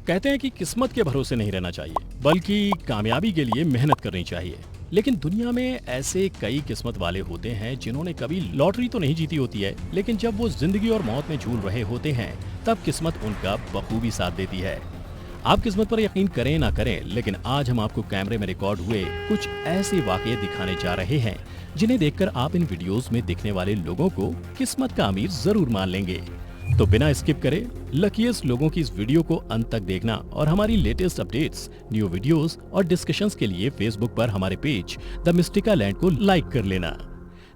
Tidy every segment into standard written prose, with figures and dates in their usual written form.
कहते हैं कि किस्मत के भरोसे नहीं रहना चाहिए, बल्कि कामयाबी के लिए मेहनत करनी चाहिए। लेकिन दुनिया में ऐसे कई किस्मत वाले होते हैं जिन्होंने कभी लॉटरी तो नहीं जीती होती है, लेकिन जब वो जिंदगी और मौत में झूल रहे होते हैं तब किस्मत उनका बखूबी साथ देती है। आप किस्मत पर यकीन करें ना करें, लेकिन आज हम आपको कैमरे में रिकॉर्ड हुए कुछ ऐसे वाकये दिखाने जा रहे हैं जिन्हें देखकर आप इन वीडियोस में दिखने वाले लोगों को किस्मत का अमीर जरूर मान लेंगे। तो बिना स्किप करे लकीएस्ट लोगों की इस वीडियो को अंत तक देखना और हमारी लेटेस्ट अपडेट्स, न्यू वीडियोस और डिस्कशंस के लिए फेसबुक पर हमारे पेज द मिस्टिका लैंड को लाइक कर लेना।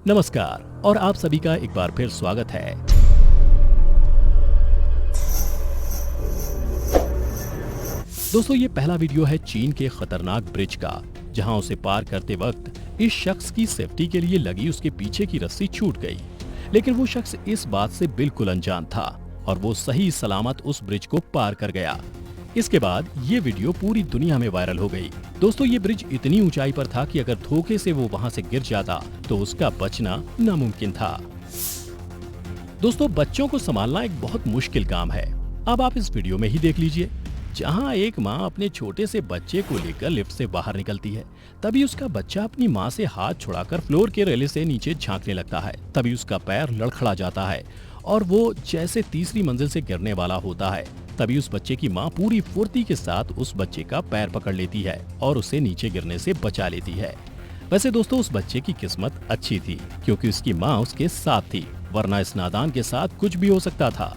नमस्कार और आप सभी का एक बार फिर स्वागत है। दोस्तों, ये पहला वीडियो है चीन के खतरनाक ब्रिज का, जहां उसे पार करते वक्त इस शख्स की सेफ्टी के लिए लगी उसके पीछे की रस्सी छूट गई। लेकिन वो शख्स इस बात से बिल्कुल अनजान था और वो सही सलामत उस ब्रिज को पार कर गया। इसके बाद ये वीडियो पूरी दुनिया में वायरल हो गई। दोस्तों, ये ब्रिज इतनी ऊंचाई पर था कि अगर धोखे से वो वहां से गिर जाता तो उसका बचना नामुमकिन था। दोस्तों, बच्चों को संभालना एक बहुत मुश्किल काम है। अब आप इस वीडियो में ही देख लीजिए, जहां एक माँ अपने छोटे से बच्चे को लेकर लिफ्ट से बाहर निकलती है, तभी उसका बच्चा अपनी माँ से हाथ छुड़ाकर फ्लोर के रेले से नीचे झांकने लगता है। तभी उसका पैर लड़खड़ा जाता है और वो जैसे तीसरी मंजिल से गिरने वाला होता है। तभी उस बच्चे की माँ पूरी फुर्ती के साथ उस बच्चे का पैर पकड़ लेती है और उसे नीचे गिरने से बचा लेती है। वैसे दोस्तों, उस बच्चे की किस्मत अच्छी थी क्योंकि उसकी माँ उसके साथ थी, वरना इस नादान के साथ कुछ भी हो सकता था।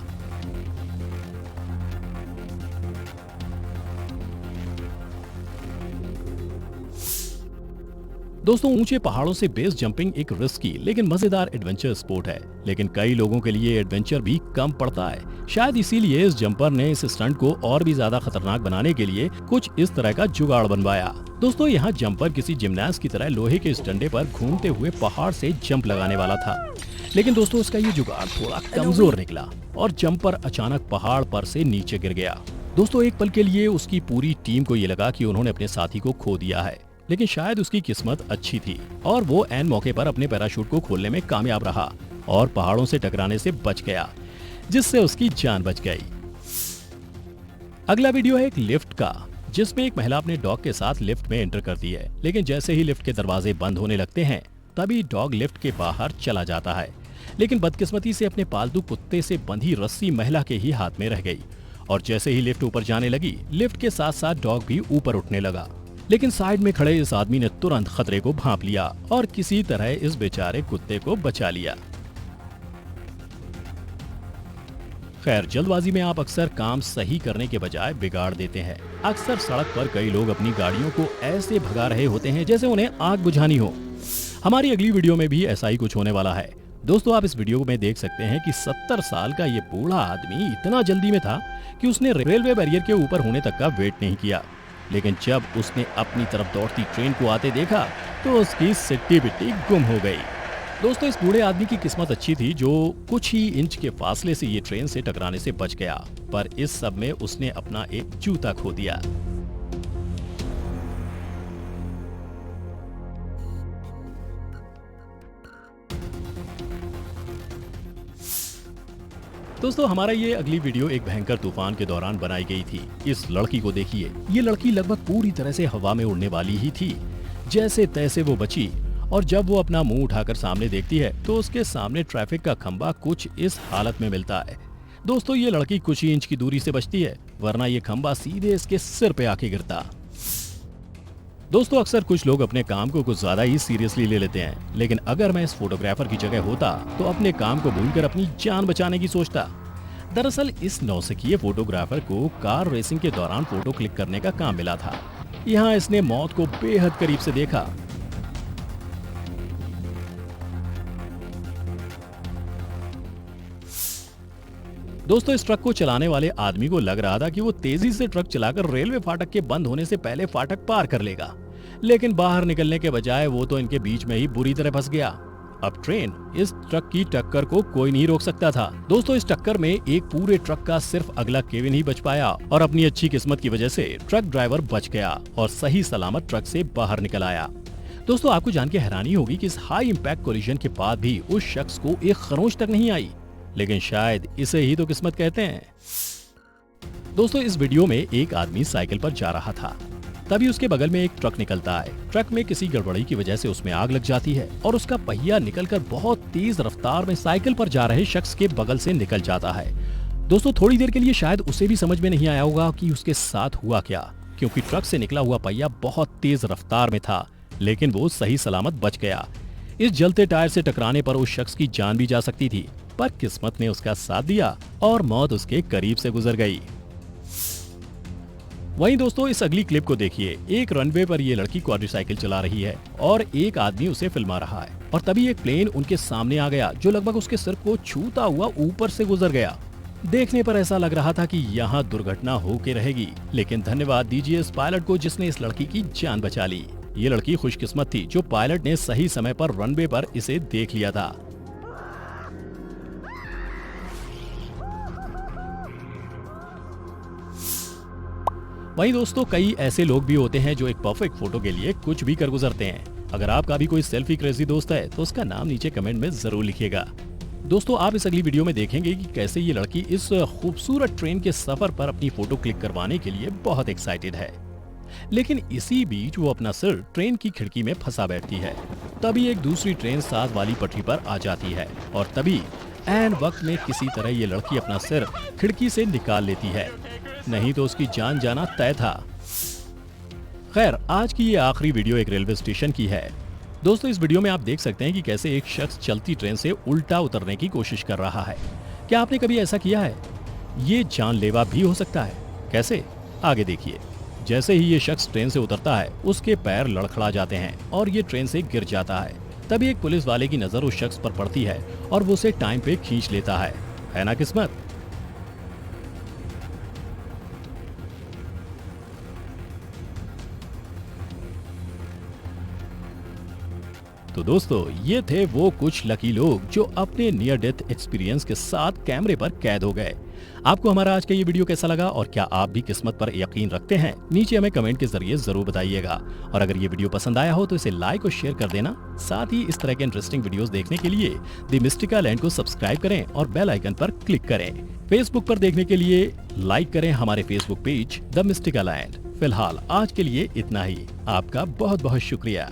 दोस्तों, ऊंचे पहाड़ों से बेस जंपिंग एक रिस्की लेकिन मजेदार एडवेंचर स्पोर्ट है, लेकिन कई लोगों के लिए एडवेंचर भी कम पड़ता है। शायद इसीलिए इस जंपर ने इस स्टंट को और भी ज्यादा खतरनाक बनाने के लिए कुछ इस तरह का जुगाड़ बनवाया। दोस्तों, यहाँ जंपर किसी जिम्नास्ट की तरह लोहे के इस डंडे पर घूमते हुए पहाड़ से जंप लगाने वाला था, लेकिन दोस्तों उसका ये जुगाड़ थोड़ा कमजोर निकला और जंपर अचानक पहाड़ पर से नीचे गिर गया। दोस्तों, एक पल के लिए उसकी पूरी टीम को ये लगा कि उन्होंने अपने साथी को खो दिया है, लेकिन शायद उसकी किस्मत अच्छी थी और वो ऐन मौके पर अपने पैराशूट को खोलने में कामयाब रहा और पहाड़ों से टकराने से बच गया, जिससे उसकी जान बच गई। अगला वीडियो है एक लिफ्ट का, जिसमें एक महिला अपने डॉग के साथ लिफ्ट में एंटर करती है, लेकिन जैसे ही लिफ्ट के दरवाजे बंद होने लगते हैं तभी डॉग लिफ्ट के बाहर चला जाता है। लेकिन बदकिस्मती से अपने पालतू कुत्ते से बंधी रस्सी महिला के ही हाथ में रह गई और जैसे ही लिफ्ट ऊपर जाने लगी, लिफ्ट के साथ साथ डॉग भी ऊपर उठने लगा। लेकिन साइड में खड़े इस आदमी ने तुरंत खतरे को भांप लिया और किसी तरह इस बेचारे कुत्ते को बचा लिया। खैर, जल्दबाजी में आप अक्सर काम सही करने के बजाय बिगाड़ देते हैं। अक्सर सड़क पर कई लोग अपनी गाड़ियों को ऐसे भगा रहे होते हैं जैसे उन्हें आग बुझानी हो। हमारी अगली वीडियो में भी ऐसा ही कुछ होने वाला है। दोस्तों, आप इस वीडियो में देख सकते हैं कि 70 साल का ये बूढ़ा आदमी इतना जल्दी में था कि उसने रेलवे बैरियर के ऊपर होने तक का वेट नहीं किया, लेकिन जब उसने अपनी तरफ दौड़ती ट्रेन को आते देखा तो उसकी सिट्टी बिट्टी गुम हो गई। दोस्तों, इस बूढ़े आदमी की किस्मत अच्छी थी जो कुछ ही इंच के फासले से ये ट्रेन से टकराने से बच गया, पर इस सब में उसने अपना एक जूता खो दिया। दोस्तों, हमारा ये अगली वीडियो एक भयंकर तूफान के दौरान बनाई गई थी। इस लड़की को देखिए, ये लड़की लगभग पूरी तरह से हवा में उड़ने वाली ही थी। जैसे तैसे वो बची और जब वो अपना मुंह उठाकर सामने देखती है तो उसके सामने ट्रैफिक का खंबा कुछ इस हालत में मिलता है। दोस्तों, ये लड़की कुछ ही इंच की दूरी से बचती है, वरना ये खंबा सीधे इसके सिर पे आके गिरता। दोस्तों, अक्सर कुछ लोग अपने काम को कुछ ज्यादा ही सीरियसली ले लेते हैं, लेकिन अगर मैं इस फोटोग्राफर की जगह होता तो अपने काम को भूलकर अपनी जान बचाने की सोचता। दरअसल इस नौसिखिए फोटोग्राफर को कार रेसिंग के दौरान फोटो क्लिक करने का काम मिला था। यहाँ इसने मौत को बेहद करीब से देखा। दोस्तों, इस ट्रक को चलाने वाले आदमी को लग रहा था कि वो तेजी से ट्रक चलाकर रेलवे फाटक के बंद होने से पहले फाटक पार कर लेगा, लेकिन बाहर निकलने के बजाय वो तो इनके बीच में ही बुरी तरह फंस गया। अब ट्रेन इस ट्रक की टक्कर को कोई नहीं रोक सकता था। दोस्तों, इस टक्कर में एक पूरे ट्रक का सिर्फ अगला केबिन ही बच पाया और अपनी अच्छी किस्मत की वजह से ट्रक ड्राइवर बच गया और सही सलामत ट्रक से बाहर निकल आया। दोस्तों, आपको जान के हैरानी होगी कि इस हाई इम्पैक्ट कोलिजन के बाद भी उस शख्स को एक खरोंच तक नहीं आई, लेकिन शायद इसे ही तो किस्मत कहते हैं। दोस्तों इस वीडियो में एक आदमी साइकिल पर जा रहा था, तभी उसके बगल में एक ट्रक निकलता है। ट्रक में किसी गड़बड़ी की वजह से उसमें आग लग जाती है और उसका पहिया निकलकर बहुत तेज रफ्तार में साइकिल पर जा रहे शख्स के बगल से निकल जाता है। दोस्तों थोड़ी देर के लिए शायद उसे भी समझ में नहीं आया होगा कि उसके साथ हुआ क्या, क्योंकि ट्रक से निकला हुआ पहिया बहुत तेज रफ्तार में था, लेकिन वो सही सलामत बच गया। इस जलते टायर से टकराने पर उस शख्स की जान भी जा सकती थी, पर किस्मत ने उसका साथ दिया और मौत उसके करीब से गुजर गई। वहीं दोस्तों इस अगली क्लिप को देखिए। एक रनवे पर ये लड़की क्वाड्रीसाइकिल चला रही है और एक आदमी उसे फिल्मा रहा है, और तभी एक प्लेन उनके सामने आ गया जो लगभग उसके सिर को छूता हुआ ऊपर से गुजर गया। देखने पर ऐसा लग रहा था कि यहाँ दुर्घटना हो के रहेगी, लेकिन धन्यवाद दीजिए इस पायलट को जिसने इस लड़की की जान बचा ली। ये लड़की खुशकिस्मत थी जो पायलट ने सही समय पर रनवे पर इसे देख लिया था। वहीं दोस्तों कई ऐसे लोग भी होते हैं जो एक परफेक्ट फोटो के लिए कुछ भी कर गुजरते हैं। अगर आपका भी कोई सेल्फी क्रेजी दोस्त है तो उसका नाम नीचे कमेंट में जरूर लिखिएगा। दोस्तों आप इस अगली वीडियो में देखेंगे कि कैसे ये लड़की इस खूबसूरत ट्रेन के सफर पर अपनी फोटो क्लिक करवाने के लिए बहुत एक्साइटेड है, लेकिन इसी बीच वो अपना सिर ट्रेन की खिड़की में फंसा बैठती है। तभी एक दूसरी ट्रेन साथ वाली पटरी पर आ जाती है और तभी ऐन वक्त में किसी तरह ये लड़की अपना सिर खिड़की से निकाल लेती है, नहीं तो उसकी जान जाना तय था। खैर आज की ये आखिरी वीडियो एक रेलवे स्टेशन की है। दोस्तों इस वीडियो में आप देख सकते हैं कि कैसे एक शख्स चलती ट्रेन से उल्टा उतरने की कोशिश कर रहा है। क्या आपने कभी ऐसा किया है? ये जानलेवा भी हो सकता है। कैसे? आगे देखिए। जैसे ही ये शख्स ट्रेन से उतरता है उसके पैर लड़खड़ा जाते हैं और ये ट्रेन से गिर जाता है। तभी एक पुलिस वाले की नजर उस शख्स पर पड़ती है और वो उसे टाइम पे खींच लेता है ना किस्मत। तो दोस्तों ये थे वो कुछ लकी लोग जो अपने नियर डेथ एक्सपीरियंस के साथ कैमरे पर कैद हो गए। आपको हमारा आज का ये वीडियो कैसा लगा और क्या आप भी किस्मत पर यकीन रखते हैं? नीचे हमें कमेंट के जरिए जरूर बताइएगा। और अगर ये वीडियो पसंद आया हो तो इसे लाइक और शेयर कर देना। साथ ही इस तरह के इंटरेस्टिंग वीडियोस देखने के लिए द मिस्टिका लैंड को सब्सक्राइब करें और बेल आइकन पर क्लिक करें। फेसबुक पर देखने के लिए लाइक करें हमारे Facebook page the Mystica land. फिलहाल आज के लिए इतना ही। आपका बहुत बहुत शुक्रिया।